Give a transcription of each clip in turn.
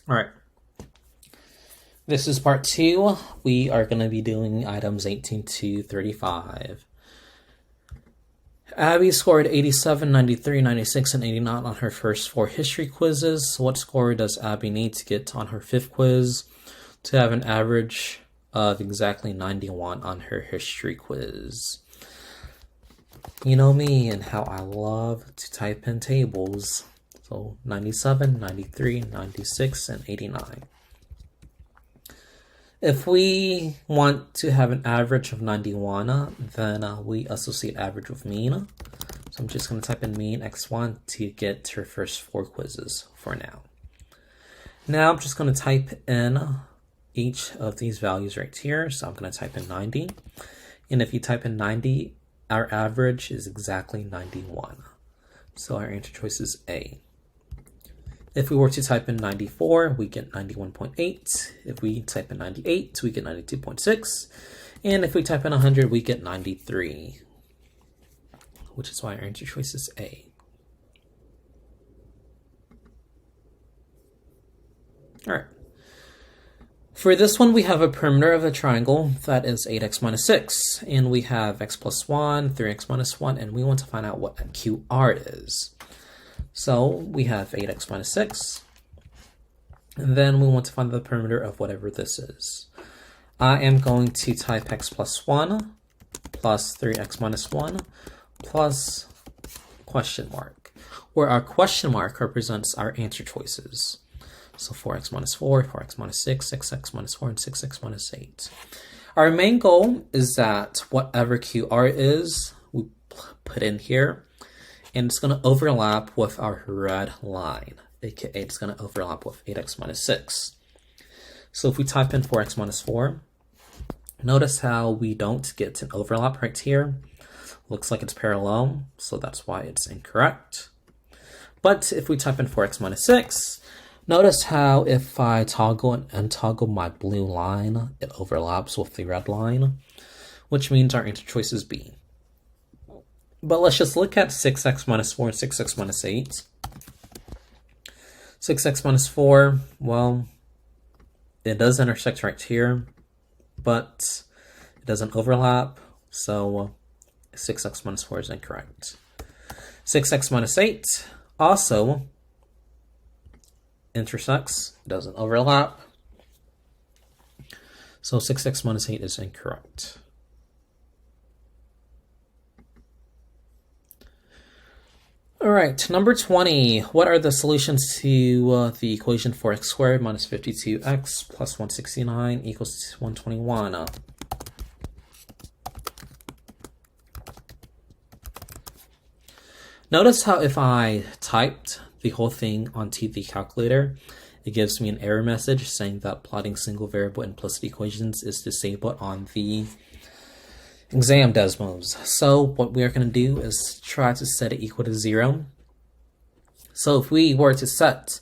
All right. This is part 2. We are going to be doing items 18 to 35. Abby scored 87, 93, 96, and 89 on her first 4 history quizzes. What score does Abby need to get on her 5th quiz to have an average of exactly 91 on her history quiz? You know me and how I love to type in tables. So 97, 93, 96, and 89. If we want to have an average of 91, then we associate average with mean. So I'm just going to type in mean x1 to get her first 4 quizzes for now. Now I'm just going to type in each of these values right here. So I'm going to type in 90. And if you type in 90, our average is exactly 91. So our answer choice is A. If we were to type in 94, we get 91.8. If we type in 98, we get 92.6. And if we type in 100, we get 93, which is why our answer choice is A. All right. For this one, we have a perimeter of a triangle that is 8x minus 6. And we have x plus 1, 3x minus 1, and we want to find out what QR is. So we have 8x minus 6, and then we want to find the perimeter of whatever this is. I am going to type x plus 1 plus 3x minus 1 plus question mark, where our question mark represents our answer choices. So 4x minus 4, 4x minus 6, 6x minus 4, and 6x minus 8. Our main goal is that whatever QR is, we put in here, and it's going to overlap with our red line, aka it's going to overlap with 8x minus 6. So if we type in 4x minus 4, notice how we don't get an overlap right here. Looks like it's parallel, so that's why it's incorrect. But if we type in 4x minus 6, notice how if I toggle and untoggle my blue line, it overlaps with the red line, which means our answer choice is B. But let's just look at 6x minus 4 and 6x minus 8. 6x minus 4, well, it does intersect right here, but it doesn't overlap, so 6x minus 4 is incorrect. 6x minus 8 also intersects, doesn't overlap, so 6x minus 8 is incorrect. All right, number 20. What are the solutions to the equation 4x squared minus 52x plus 169 equals 121? Notice how if I typed the whole thing onto the calculator, it gives me an error message saying that plotting single variable implicit equations is disabled on the exam Desmos. So what we are going to do is try to set it equal to 0. So if we were to set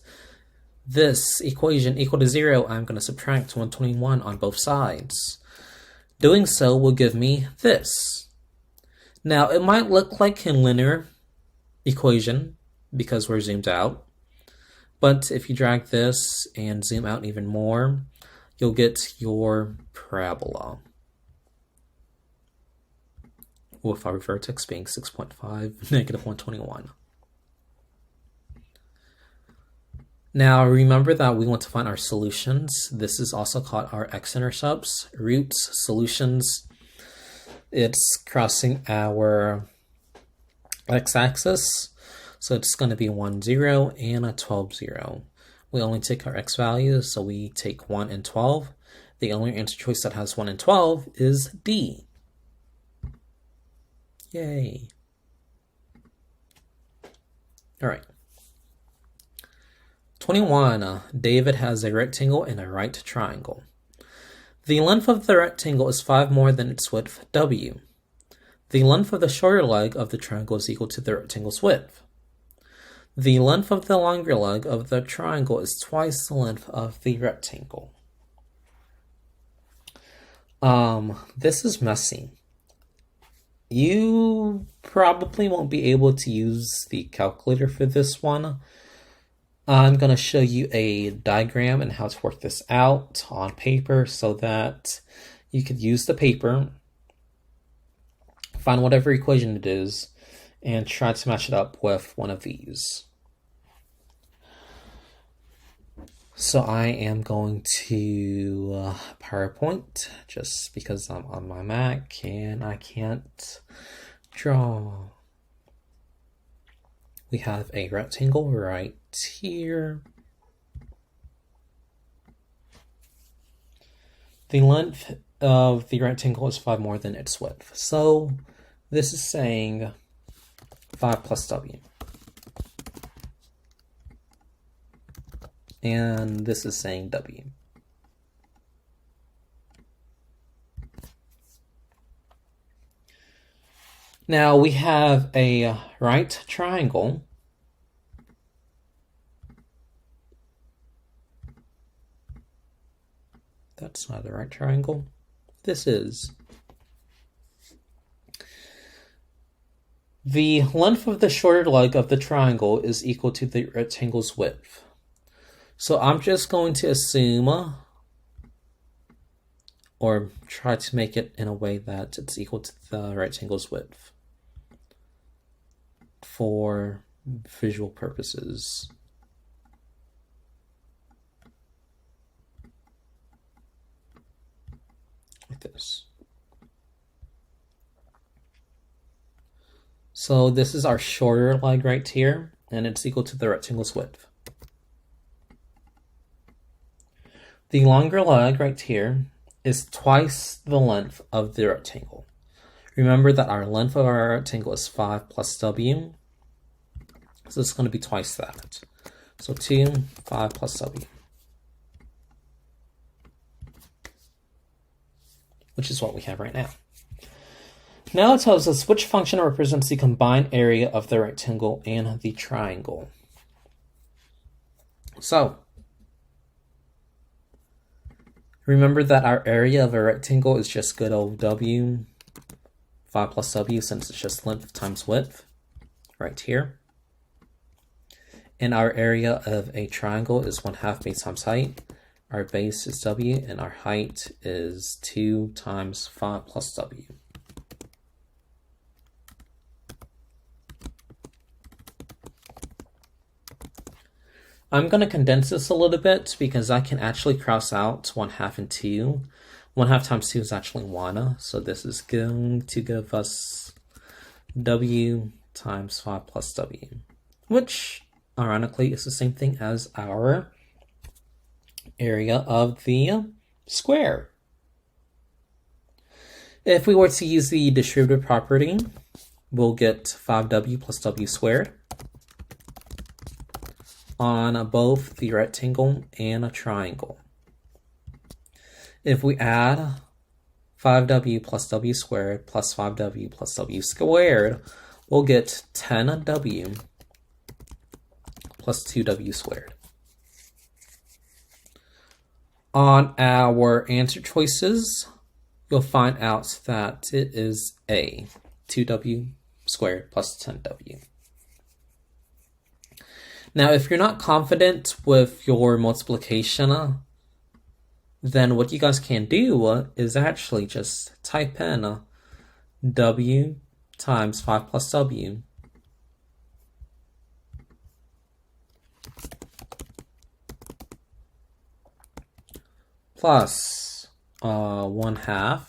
this equation equal to 0, I'm going to subtract 121 on both sides. Doing so will give me this. Now it might look like a linear equation because we're zoomed out, but if you drag this and zoom out even more, you'll get your parabola, with our vertex being 6.5, negative 121. Now remember that we want to find our solutions. This is also called our x-intercepts, roots, solutions. It's crossing our x-axis, so it's going to be 1, 0, and a 12, 0. We only take our x values, so we take 1 and 12. The only answer choice that has 1 and 12 is D. Yay. All right. 21. David has a rectangle and a right triangle. The length of the rectangle is 5 more than its width, W. The length of the shorter leg of the triangle is equal to the rectangle's width. The length of the longer leg of the triangle is twice the length of the rectangle. This is messy. You probably won't be able to use the calculator for this one, I'm going to show you a diagram and how to work this out on paper so that you could use the paper, find whatever equation it is, and try to match it up with one of these. So I am going to PowerPoint just because I'm on my Mac and I can't draw. We have a rectangle right here. The length of the rectangle is 5 more than its width. So this is saying 5 plus W. And this is saying W. Now we have a right triangle. That's not the right triangle. This is. The length of the shorter leg of the triangle is equal to the rectangle's width. So I'm just going to assume, or try to make it in a way that it's equal to the rectangle's width for visual purposes. Like this. So this is our shorter leg right here, and it's equal to the rectangle's width. The longer leg right here is twice the length of the rectangle. Remember that our length of our rectangle is 5 plus W. So it's going to be twice that. So 2, 5 plus W. Which is what we have right now. Now it tells us which function represents the combined area of the rectangle and the triangle. So, remember that our area of a rectangle is just good old W, 5 plus W, since it's just length times width, right here. And our area of a triangle is 1/2 base times height. Our base is W, and our height is 2 times 5 plus W. I'm going to condense this a little bit because I can actually cross out 1/2 and 2. 1/2 times 2 is actually 1, so this is going to give us W times 5 plus W, which ironically is the same thing as our area of the square. If we were to use the distributive property, we'll get 5W plus W squared on both the rectangle and a triangle. If we add 5W plus W squared plus 5W plus W squared, we'll get 10W plus 2W squared. On our answer choices, you'll find out that it is A, 2W squared plus 10W. Now, if you're not confident with your multiplication, then what you guys can do is actually just type in W times 5 plus W plus 1/2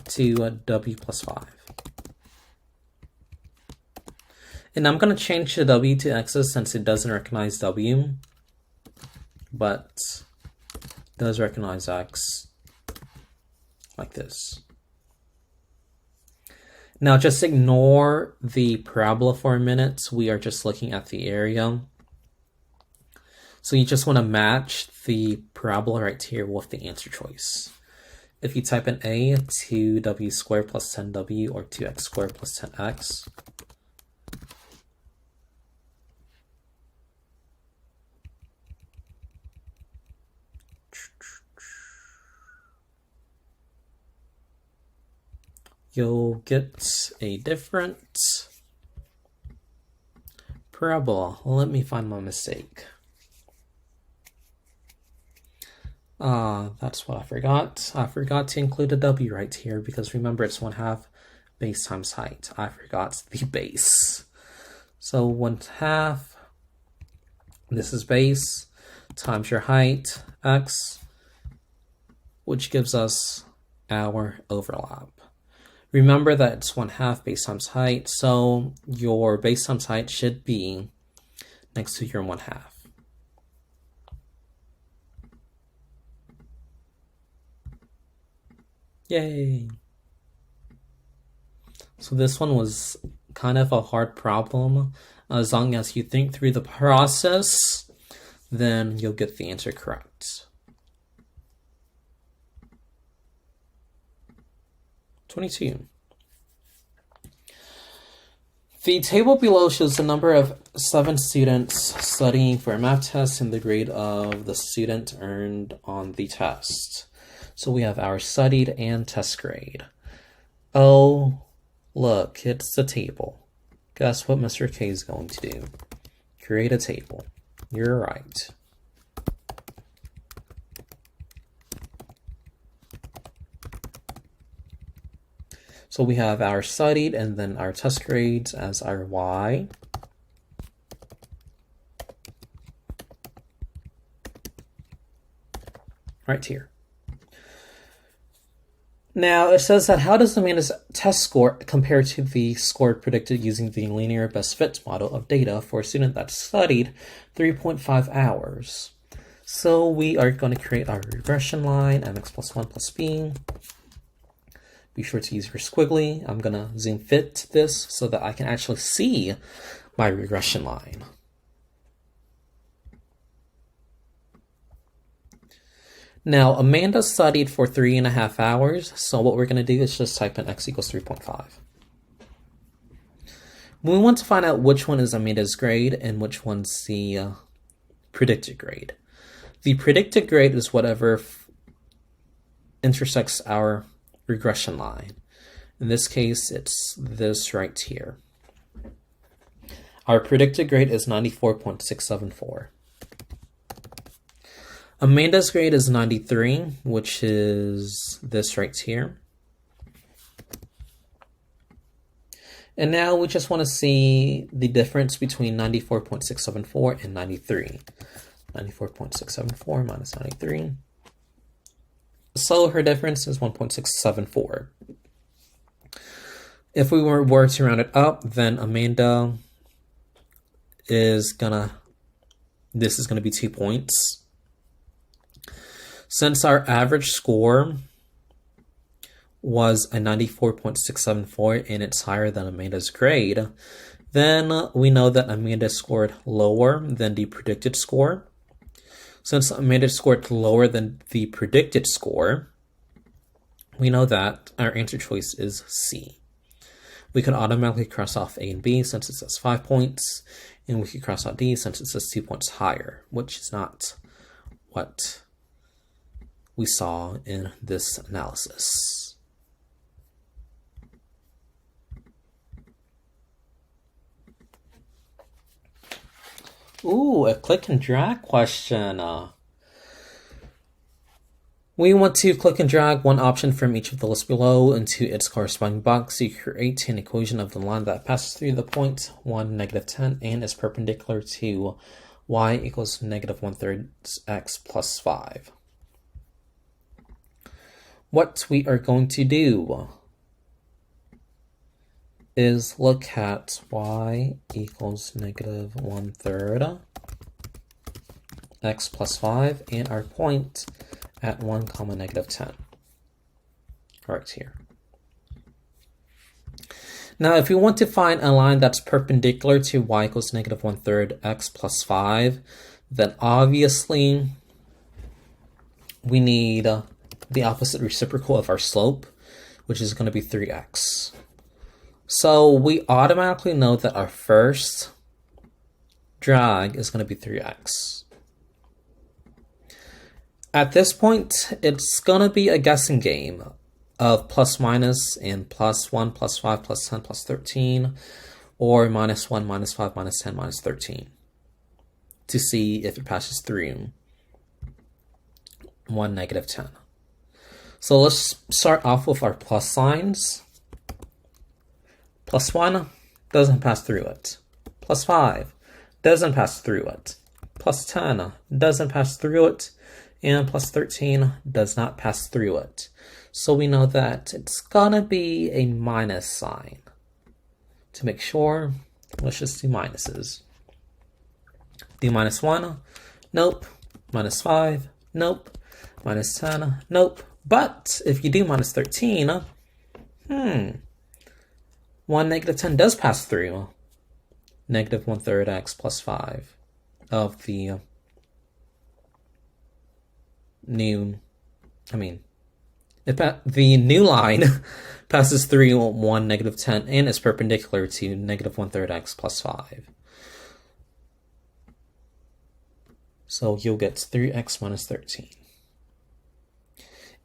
2W plus 5. And I'm going to change the W to X's since it doesn't recognize W, but does recognize X, like this. Now just ignore the parabola for a minute. We are just looking at the area. So you just want to match the parabola right here with the answer choice. If you type in A, 2W squared plus 10W, or 2X squared plus 10X, you'll get a different parabola. Let me find my mistake. That's what I forgot. I forgot to include a w right here because remember it's 1/2 base times height. I forgot the base. So 1/2, this is base, times your height, x, which gives us our overlap. Remember that it's 1/2 base times height, so your base times height should be next to your 1/2. Yay! So this one was kind of a hard problem. As long as you think through the process, then you'll get the answer correct. 22. The table below shows the number of 7 students studying for a math test and the grade of the student earned on the test. So we have our studied and test grade. Oh, look, it's the table. Guess what Mr. K is going to do? Create a table. You're right. So we have our studied and then our test grades as our Y. Right here. Now it says that how does Amanda's test score compare to the score predicted using the linear best fits model of data for a student that studied 3.5 hours? So we are going to create our regression line, mx plus 1 plus b. Be sure to use your squiggly. I'm going to zoom fit this so that I can actually see my regression line. Now, Amanda studied for 3.5 hours, so what we're going to do is just type in x equals 3.5. We want to find out which one is Amanda's grade and which one's the predicted grade. The predicted grade is whatever intersects our regression line. In this case, it's this right here. Our predicted grade is 94.674. Amanda's grade is 93, which is this right here. And now we just want to see the difference between 94.674 and 93. 94.674 minus 93. So her difference is 1.674. If we were to round it up, then Amanda is this is gonna be 2 points. Since our average score was a 94.674 and it's higher than Amanda's grade, then we know that Amanda scored lower than the predicted score. Since Amanda scored lower than the predicted score, we know that our answer choice is C. We can automatically cross off A and B since it says 5 points, and we can cross out D since it says 2 points higher, which is not what we saw in this analysis. Ooh, a click and drag question. We want to click and drag one option from each of the lists below into its corresponding box to create an equation of the line that passes through the point 1, -10 and is perpendicular to y equals -1/3 x plus 5. What we are going to do is look at y equals -1/3 x plus 5 and our point at 1, -10. Right here. Now, if we want to find a line that's perpendicular to y equals -1/3 x plus 5, then obviously we need the opposite reciprocal of our slope, which is going to be 3x. So we automatically know that our first drag is going to be 3x. At this point, it's going to be a guessing game of plus minus and +1, +5, +10, +13, or minus 1, minus 5, minus 10, minus 13 to see if it passes through 1, negative 10. So let's start off with our plus signs. Plus 1 doesn't pass through it. Plus 5 doesn't pass through it. Plus 10 doesn't pass through it. And plus 13 does not pass through it. So we know that it's gonna be a minus sign. To make sure, let's just do minuses. Do minus 1, nope. Minus 5, nope. Minus 10, nope. But if you do minus 13, 1, negative 10 does pass through. Negative 1/3 x plus 5 of the new, the new line passes through 1, negative 10 and is perpendicular to negative 1/3 x plus 5. So you'll get 3x minus 13.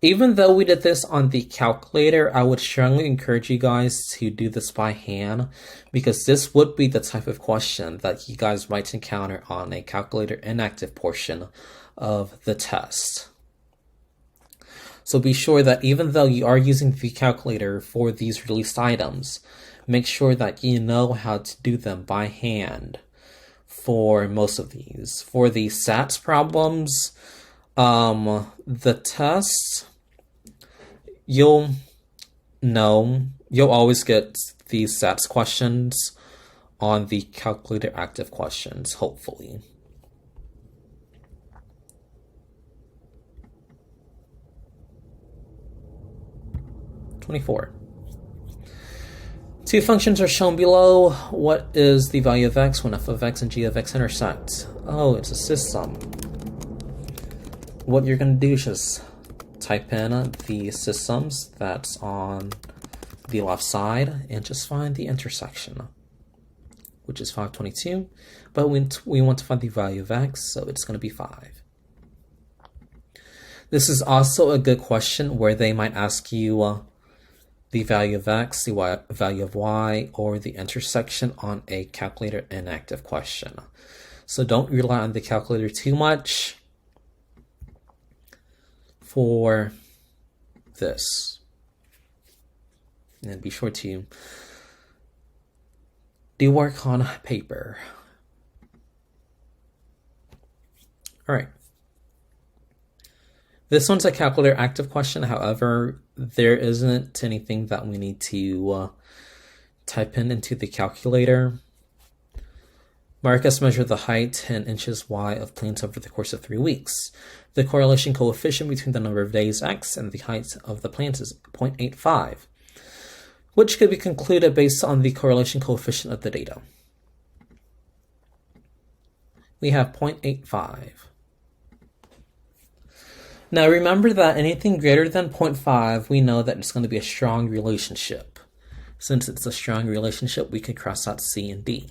Even though we did this on the calculator, I would strongly encourage you guys to do this by hand, because this would be the type of question that you guys might encounter on a calculator inactive portion of the test. So be sure that even though you are using the calculator for these released items, make sure that you know how to do them by hand for most of these. For the SATs problems, the test, you'll always get these SATs questions on the calculator active questions, hopefully. Two functions are shown below. What is the value of x when f of x and g of x intersect? Oh, it's a system. What you're going to do is just type in the systems that's on the left side and just find the intersection, which is 522. But we want to find the value of x, so it's going to be 5. This is also a good question where they might ask you the value of x, the value of y, or the intersection on a calculator inactive question. So don't rely on the calculator too much for this. And be sure to do work on paper. All right. This one's a calculator active question. However, there isn't anything that we need to type into the calculator. Marcus measured the height in inches y of planes over the course of 3 weeks. The correlation coefficient between the number of days x and the height of the planes is 0.85, which could be concluded based on the correlation coefficient of the data. We have 0.85. Now remember that anything greater than 0.5, we know that it's going to be a strong relationship. Since it's a strong relationship, we can cross out C and D.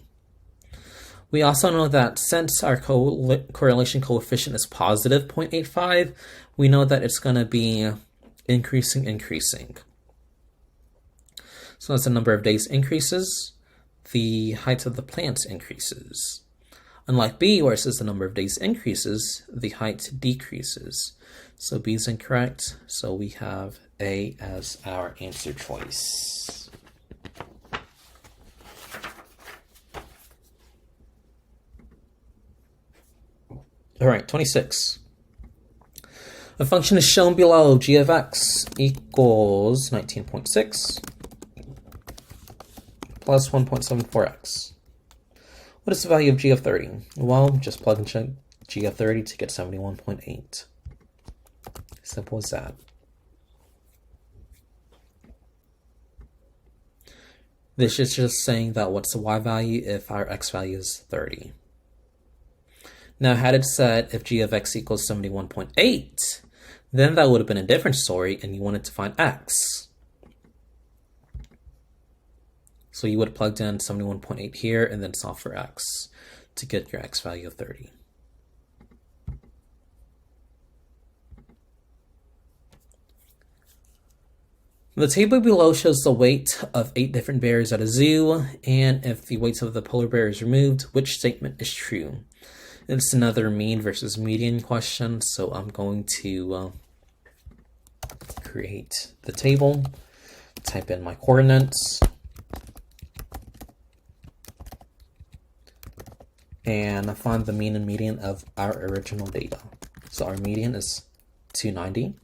We also know that since our correlation coefficient is positive 0.85, we know that it's going to be increasing. So as the number of days increases, the height of the plant increases. Unlike B, where it says the number of days increases, the height decreases. So B is incorrect, so we have A as our answer choice. All right, 26. A function is shown below, g of x equals 19.6 plus 1.74x. What is the value of g of 30? Well, just plug and check g of 30 to get 71.8. Simple as that. This is just saying that what's the y value if our x value is 30. Now, had it said if g of x equals 71.8, then that would have been a different story and you wanted to find x. So you would have plugged in 71.8 here and then solve for x to get your x value of 30. The table below shows the weight of 8 different bears at a zoo, and if the weights of the polar bear is removed, which statement is true? It's another mean versus median question, so I'm going to create the table, type in my coordinates, and find the mean and median of our original data. So our median is 290,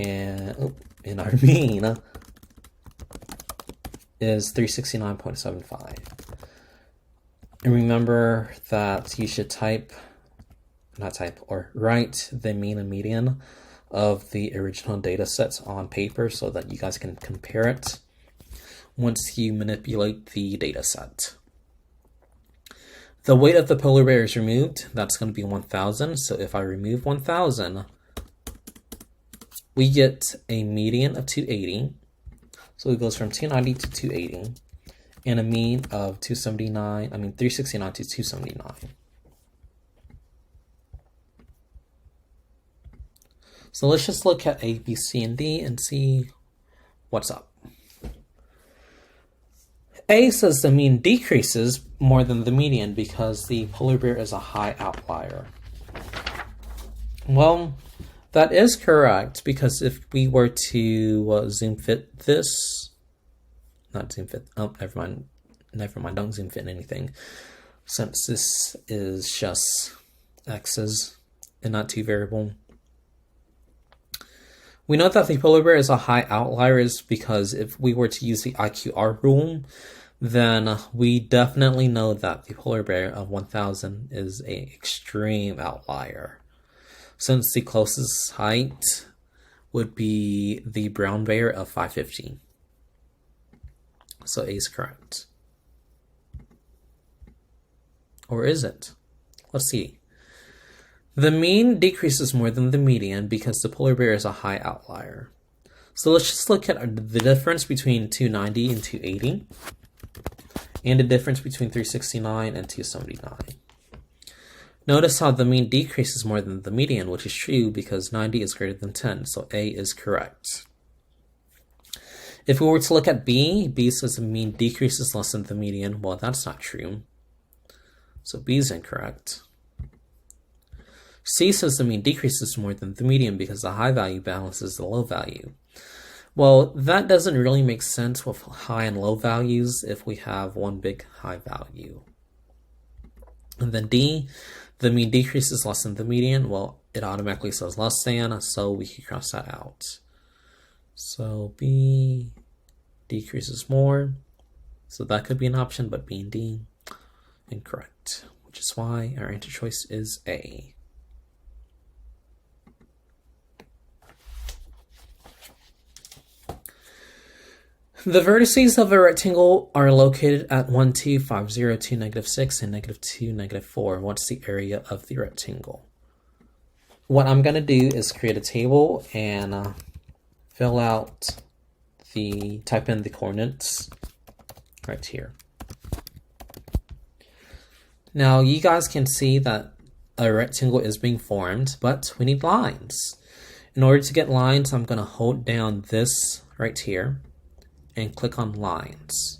and our mean is 369.75. And remember that you should write the mean and median of the original data sets on paper so that you guys can compare it once you manipulate the data set. The weight of the polar bear is removed. That's going to be 1,000. So if I remove 1,000, we get a median of 280. So it goes from 290 to 280, and a mean of 369 to 279. So let's just look at A, B, C, and D and see what's up. A says the mean decreases more than the median because the polar bear is a high outlier. Well, that is correct, because if we were to zoom fit this, not zoom fit, oh, never mind, don't zoom fit anything, since this is just x's and not two variable. We know that the polar bear is a high outlier is because if we were to use the IQR rule, then we definitely know that the polar bear of 1,000 is an extreme outlier, since the closest height would be the brown bear of 550. So A is correct. Or is it? Let's see. The mean decreases more than the median because the polar bear is a high outlier. So let's just look at the difference between 290 and 280, and the difference between 369 and 279. Notice how the mean decreases more than the median, which is true because 90 is greater than 10, so A is correct. If we were to look at B, B says the mean decreases less than the median. Well, that's not true, so B is incorrect. C says the mean decreases more than the median because the high value balances the low value. Well, that doesn't really make sense with high and low values if we have one big high value. And then D, the mean decreases less than the median. Well, it automatically says less than, so we can cross that out. So B decreases more, so that could be an option, but B and D, incorrect, which is why our answer choice is A. The vertices of a rectangle are located at 1, 2, 5, 0, 2, -6, and -2, -4. What's the area of the rectangle? What I'm going to do is create a table and type in the coordinates right here. Now you guys can see that a rectangle is being formed, but we need lines. In order to get lines, I'm going to hold down this right here and click on lines.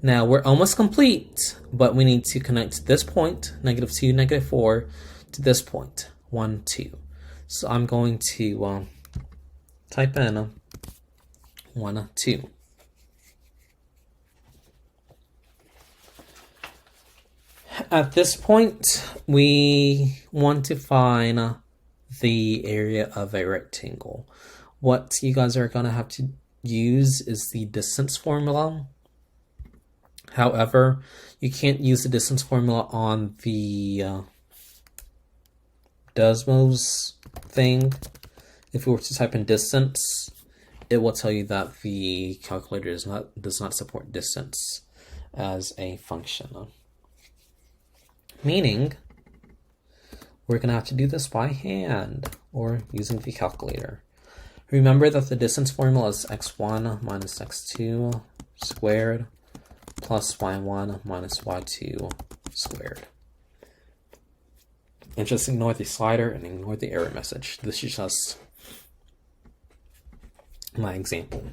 Now we're almost complete, but we need to connect this point, -2, -4, to this point, 1, 2. So I'm going to type in 1, 2. At this point, we want to find the area of a rectangle. What you guys are going to have to use is the distance formula. However, you can't use the distance formula on the Desmos thing. If we were to type in distance, it will tell you that the calculator does not support distance as a function. Meaning, we're going to have to do this by hand or using the calculator. Remember that the distance formula is x1 minus x2 squared plus y1 minus y2 squared. And just ignore the slider and ignore the error message. This is just my example.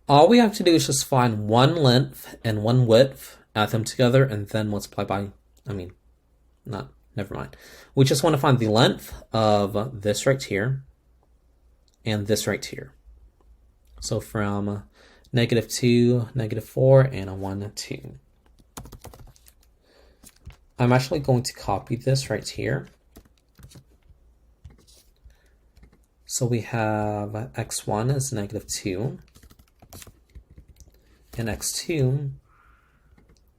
All we have to do is just find one length and one width, add them together, and then multiply by, never mind. We just want to find the length of this right here and this right here. So from -2, -4, and a 1, 2. I'm actually going to copy this right here. So we have x1 is -2, and x2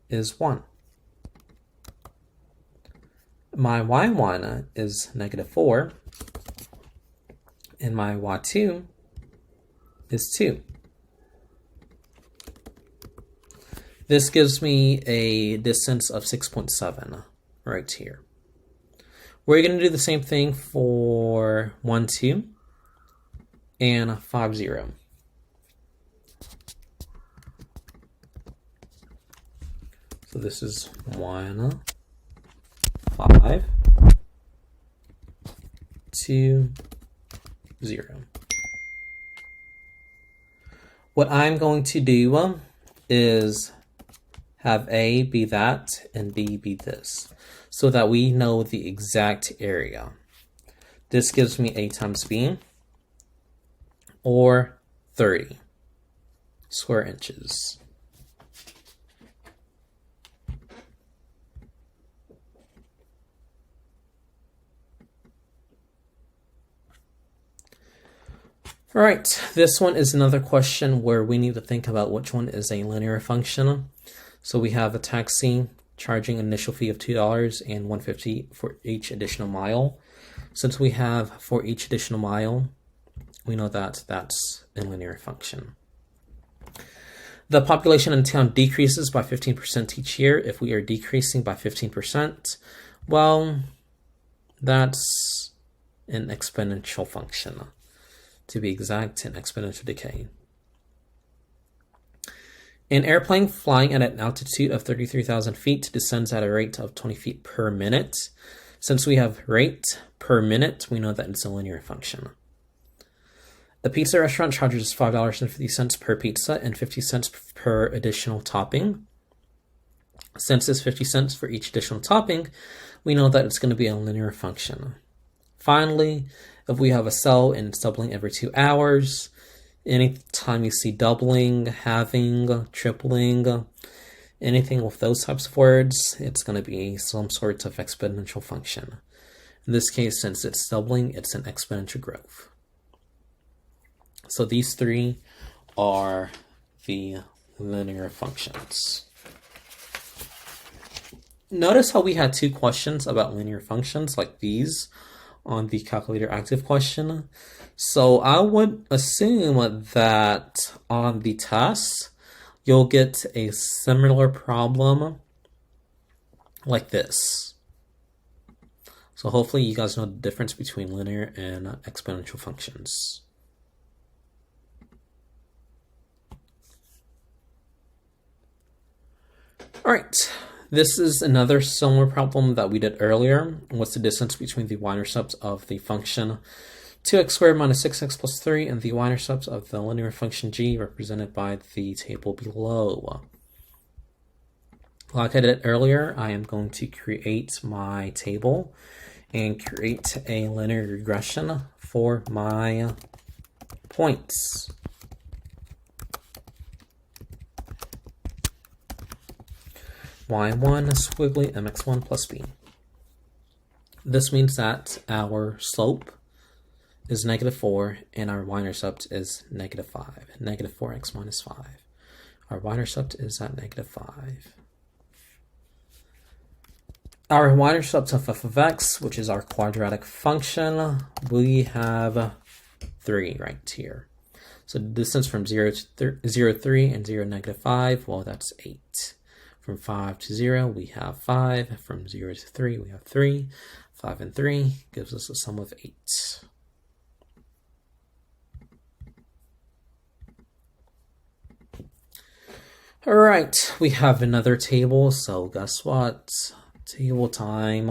is 1. My y1 is -4, and my y2 is 2. This gives me a distance of 6.7 right here. We're going to do the same thing for 1, 2, and 5, 0. So this is 1, 5, 2, 0. What I'm going to do is have A be that and B be this, so that we know the exact area. This gives me A times B, or 30 square inches. All right, this one is another question where we need to think about which one is a linear function. So we have a taxi charging an initial fee of $2 and $1.50 for each additional mile. Since we have for each additional mile, we know that that's a linear function. The population in town decreases by 15% each year. If we are decreasing by 15%, well, that's an exponential function. To be exact, an exponential decay. An airplane flying at an altitude of 33,000 feet descends at a rate of 20 feet per minute. Since we have rate per minute, we know that it's a linear function. A pizza restaurant charges $5.50 per pizza and 50 cents per additional topping. Since it's 50 cents for each additional topping, we know that it's going to be a linear function. Finally, if we have a cell and it's doubling every 2 hours, anytime you see doubling, halving, tripling, anything with those types of words, it's going to be some sort of exponential function. In this case, since it's doubling, it's an exponential growth. So these three are the linear functions. Notice how we had 2 questions about linear functions like these on the calculator active question. So I would assume that on the test, you'll get a similar problem like this. So hopefully you guys know the difference between linear and exponential functions. All right. This is another similar problem that we did earlier. What's the distance between the y-intercepts of the function 2x squared minus 6x plus 3 and the y-intercepts of the linear function g represented by the table below? Like I did earlier, I am going to create my table and create a linear regression for my points. y1 squiggly mx1 plus b. This means that our slope is -4 and our y-intercept is -5. -4x minus 5. Our y-intercept is at -5. Our y-intercept of f of x, which is our quadratic function, we have 3 right here. So the distance from 0 to 0, 3 and 0, -5, well, that's 8. From 5 to 0, we have 5. From 0 to 3, we have 3. 5 and 3 gives us a sum of 8. All right, we have another table, so guess what? Table time.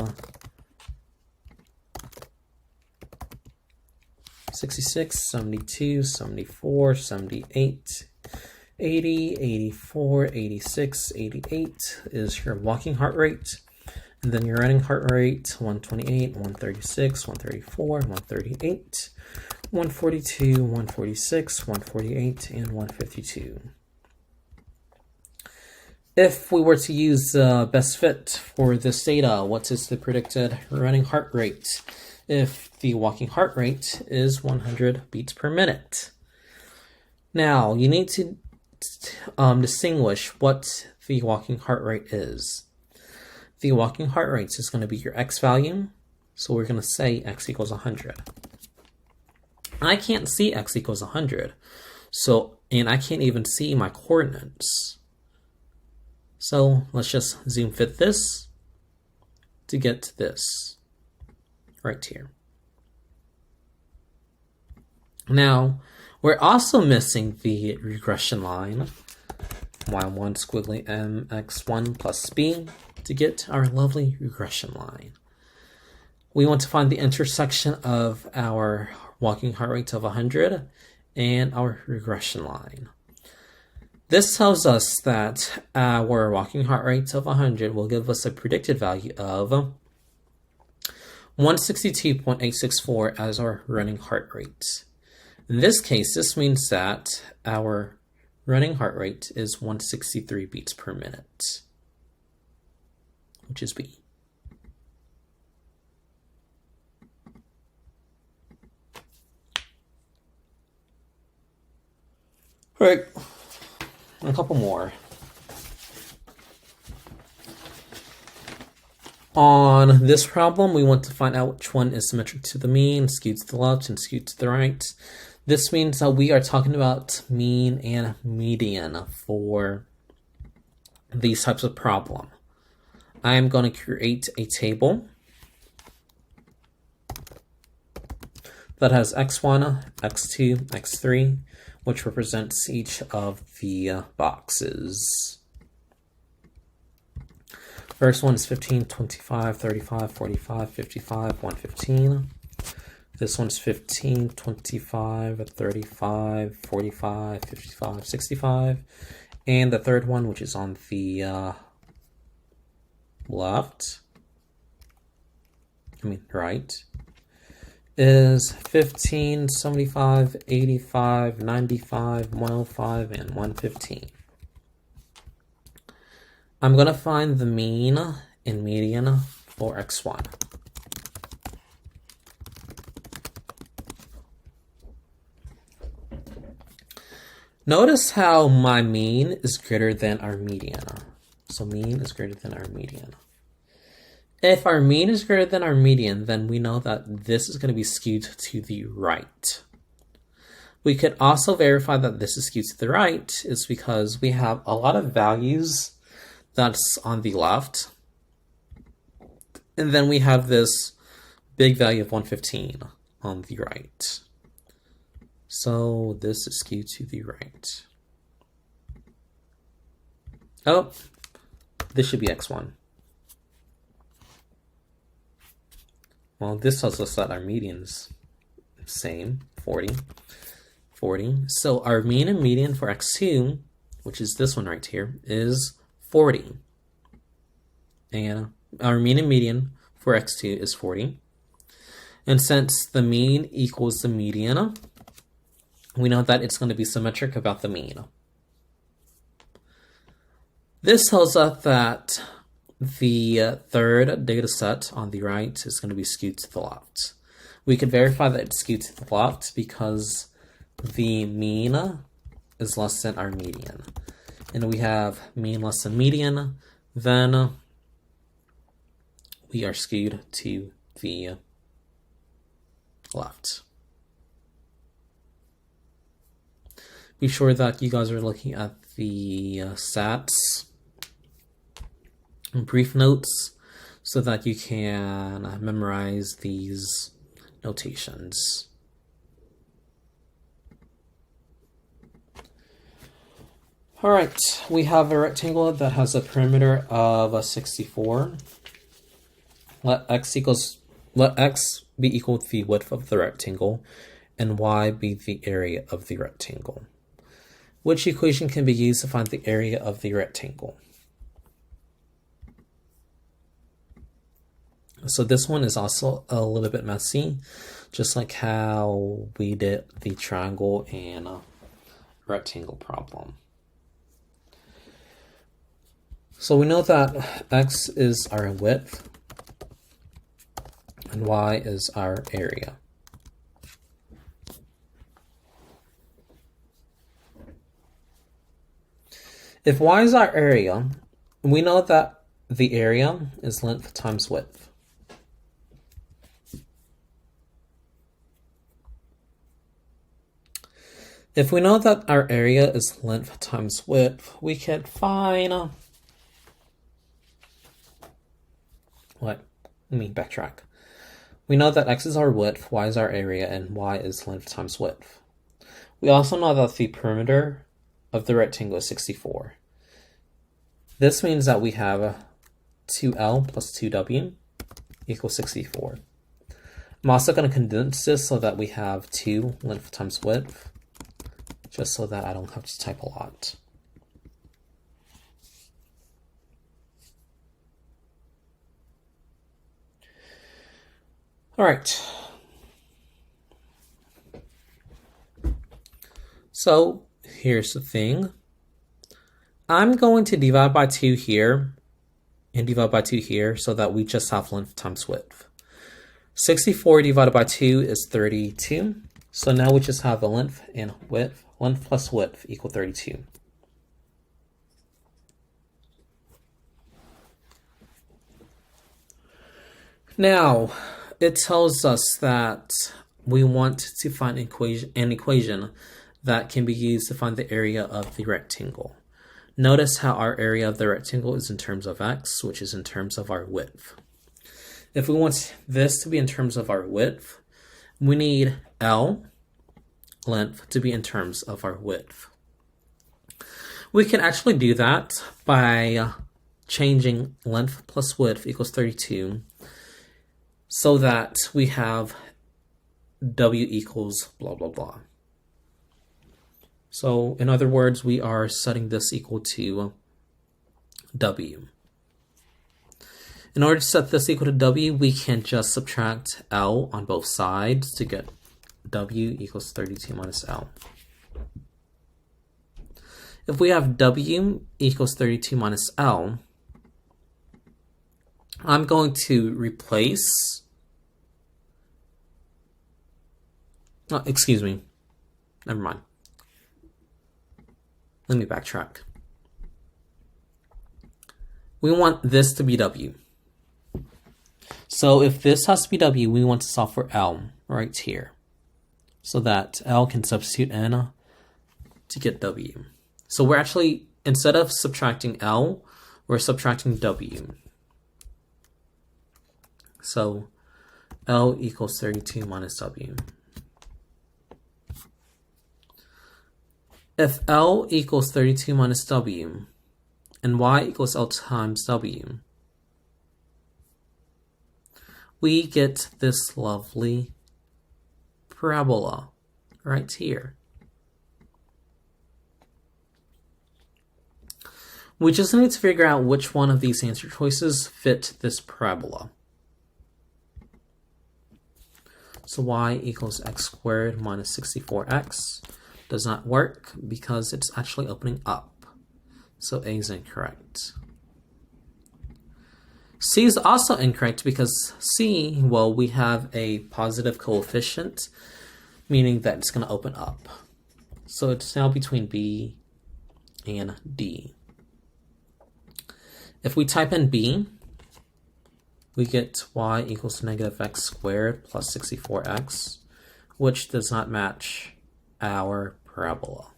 66, 72, 74, 78, 80, 84, 86, 88 is your walking heart rate. And then your running heart rate, 128, 136, 134, 138, 142, 146, 148, and 152. If we were to use best fit for this data, what is the predicted running heart rate if the walking heart rate is 100 beats per minute? Now, you need to distinguish what the walking heart rate is. The walking heart rate is going to be your x value, so we're going to say x equals 100. I can't see x equals 100, and I can't even see my coordinates. So let's just zoom fit this to get to this right here. Now, we're also missing the regression line, y1 squiggly mx1 plus b, to get our lovely regression line. We want to find the intersection of our walking heart rate of 100 and our regression line. This tells us that our walking heart rate of 100 will give us a predicted value of 162.864 as our running heart rate. In this case, this means that our running heart rate is 163 beats per minute, which is B. All right. A couple more. On this problem, we want to find out which one is symmetric to the mean, skewed to the left, and skewed to the right. This means that we are talking about mean and median for these types of problem. I am going to create a table that has x1, x2, x3, which represents each of the boxes. First one is 15, 25, 35, 45, 55, 115. This one's 15, 25, 35, 45, 55, 65. And the third one, which is on the right, is 15, 75, 85, 95, 105, and 115. I'm going to find the mean and median for x1. Notice how my mean is greater than our median. So mean is greater than our median. If our mean is greater than our median, then we know that this is going to be skewed to the right. We could also verify that this is skewed to the right is because we have a lot of values that's on the left. And then we have this big value of 115 on the right. So this is skewed to the right. Oh, this should be x1. Well, this tells us that our median's same, 40. So our mean and median for x2, which is this one right here, is 40. And our mean and median for x2 is 40. And since the mean equals the median, we know that it's going to be symmetric about the mean. This tells us that the third data set on the right is going to be skewed to the left. We could verify that it's skewed to the left because the mean is less than our median. And we have mean less than median, then we are skewed to the left. Be sure that you guys are looking at the stats and brief notes so that you can memorize these notations. All right, we have a rectangle that has a perimeter of 64. Let x be equal to the width of the rectangle, and y be the area of the rectangle. Which equation can be used to find the area of the rectangle? So this one is also a little bit messy, just like how we did the triangle and rectangle problem. So we know that x is our width and y is our area. If y is our area, we know that the area is length times width. If we know that our area is length times width, we can find let me backtrack. We know that x is our width, y is our area, and y is length times width. We also know that the perimeter of the rectangle is 64. This means that we have 2L plus 2W equals 64. I'm also going to condense this so that we have 2 length times width, just so that I don't have to type a lot. All right. So here's the thing. I'm going to divide by 2 here and divide by 2 here so that we just have length times width. 64 divided by 2 is 32. So now we just have the length and width. Length plus width equal 32. Now, it tells us that we want to find an equation that can be used to find the area of the rectangle. Notice how our area of the rectangle is in terms of x, which is in terms of our width. If we want this to be in terms of our width, we need L, length, to be in terms of our width. We can actually do that by changing length plus width equals 32 so that we have W equals blah, blah, blah. So in other words, we are setting this equal to W. In order to set this equal to W, we can just subtract L on both sides to get W equals 32 minus L. If we have W equals 32 minus L, I'm going to replace, excuse me, never mind. Let me backtrack. We want this to be W. So if this has to be W, we want to solve for L right here, so that L can substitute in to get W. So we're actually, instead of subtracting L, we're subtracting W. So L equals 32 minus W. If L equals 32 minus W, and Y equals L times W, we get this lovely parabola right here. We just need to figure out which one of these answer choices fit this parabola. So y equals x squared minus 64x does not work because it's actually opening up. So A is incorrect. C is also incorrect because C, well, we have a positive coefficient, meaning that it's going to open up. So it's now between B and D. If we type in B, we get y equals negative x squared plus 64x, which does not match our parabola.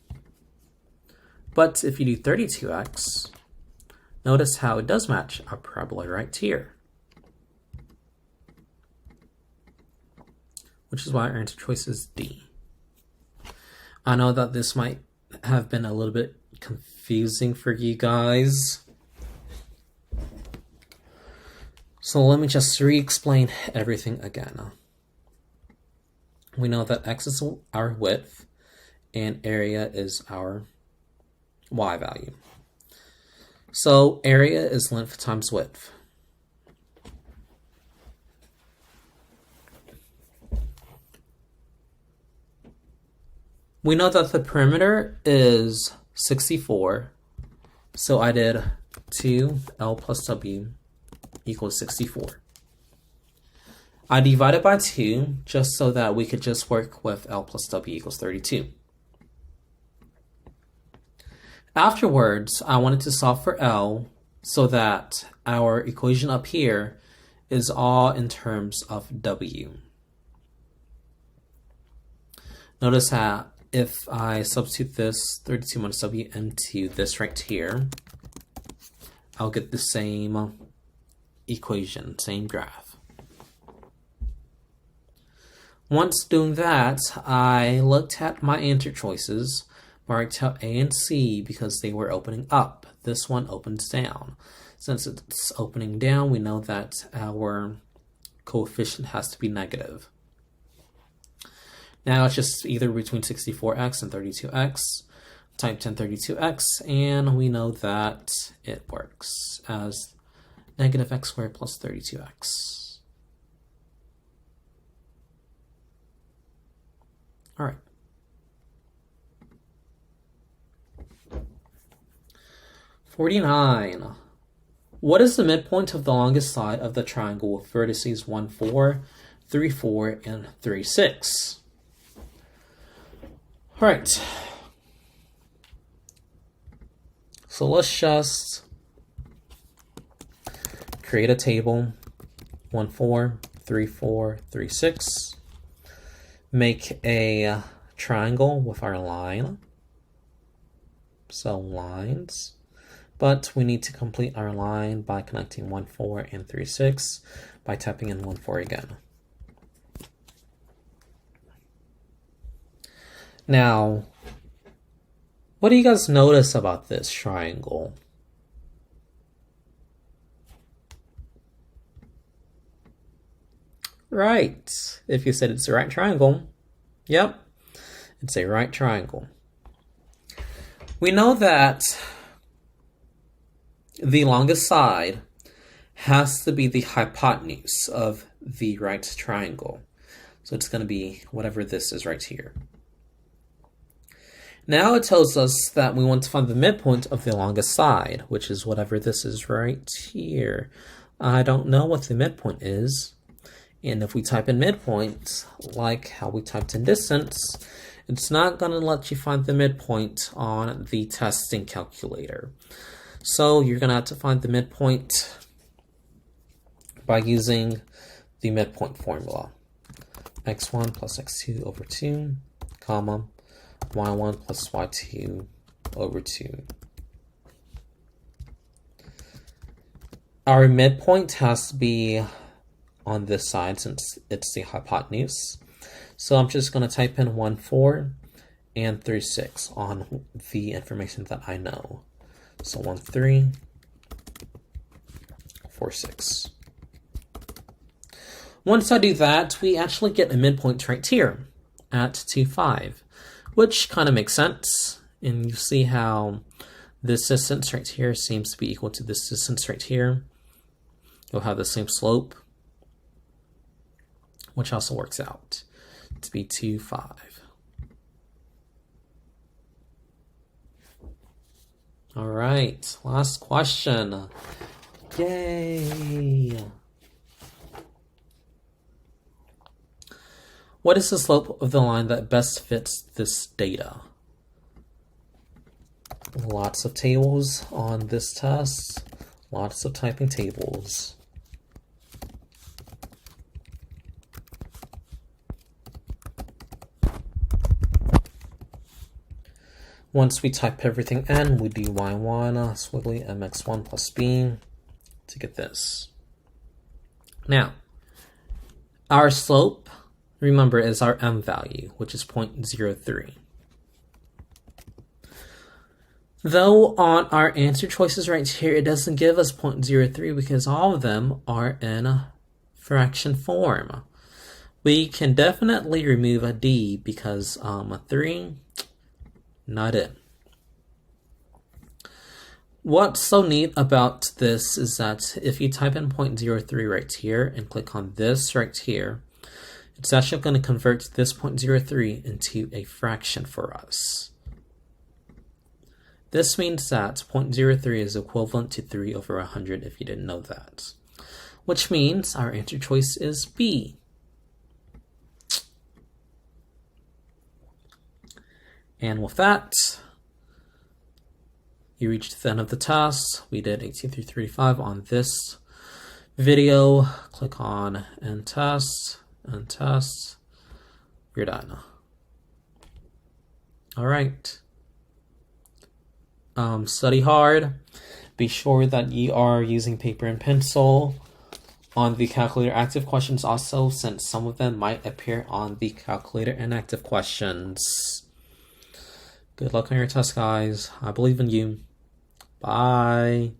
But if you do 32x, notice how it does match our parabola right here, which is why our answer choice is D. I know that this might have been a little bit confusing for you guys. So let me just re-explain everything again. we know that x is our width and area is our y value. So area is length times width. We know that the perimeter is 64, so I did 2L plus W equals 64. I divided by 2 just so that we could just work with L plus W equals 32. Afterwards, I wanted to solve for L so that our equation up here is all in terms of W. Notice that if I substitute this 32 minus W into this right here, I'll get the same equation, same graph. Once doing that, I looked at my answer choices, marked out A and C because they were opening up. This one opens down. Since it's opening down, we know that our coefficient has to be negative. Now it's just either between 64x and 32x. Typed in 32x, and we know that it works as negative x squared plus 32x. All right. (49). What is the midpoint of the longest side of the triangle with vertices 1, 4, 3, 4, and 3, 6? All right. So let's just create a table. 1, 4, 3, 4, 3, 6. Make a triangle with our line. So lines. But we need to complete our line by connecting 1, 4 and 3, 6 by typing in 1, 4 again. Now, what do you guys notice about this triangle? Right. If you said it's a right triangle, yep, it's a right triangle. We know that the longest side has to be the hypotenuse of the right triangle. So it's going to be whatever this is right here. Now it tells us that we want to find the midpoint of the longest side, which is whatever this is right here. I don't know what the midpoint is. And if we type in midpoint, like how we typed in distance, it's not going to let you find the midpoint on the testing calculator. So you're going to have to find the midpoint by using the midpoint formula. x1 plus x2 over 2, comma, y1 plus y2 over 2. Our midpoint has to be on this side since it's the hypotenuse. So I'm just going to type in 1, 4 and 3, 6 on the information that I know. So 1, 3, 4, 6. Once I do that, we actually get a midpoint right here at 2, 5, which kind of makes sense. And you see how this distance right here seems to be equal to this distance right here. You'll have the same slope, which also works out to be 2, 5. All right, last question. Yay! What is the slope of the line that best fits this data? Lots of tables on this test. Lots of typing tables. Once we type everything in, we do y1 squiggly mx1 plus b to get this. Now, our slope, remember, is our m value, which is 0.03. Though on our answer choices right here, it doesn't give us 0.03 because all of them are in fraction form. We can definitely remove a D because a 3, not it. What's so neat about this is that if you type in 0.03 right here and click on this right here, it's actually going to convert this 0.03 into a fraction for us. This means that 0.03 is equivalent to 3 over 100 if you didn't know that. Which means our answer choice is B. And with that, you reached the end of the test. We did 18 through 35 on this video. Click on End Test, End Test. You're done. All right. Study hard. Be sure that you are using paper and pencil on the calculator active questions also, since some of them might appear on the calculator inactive questions. Good luck on your test, guys. I believe in you. Bye.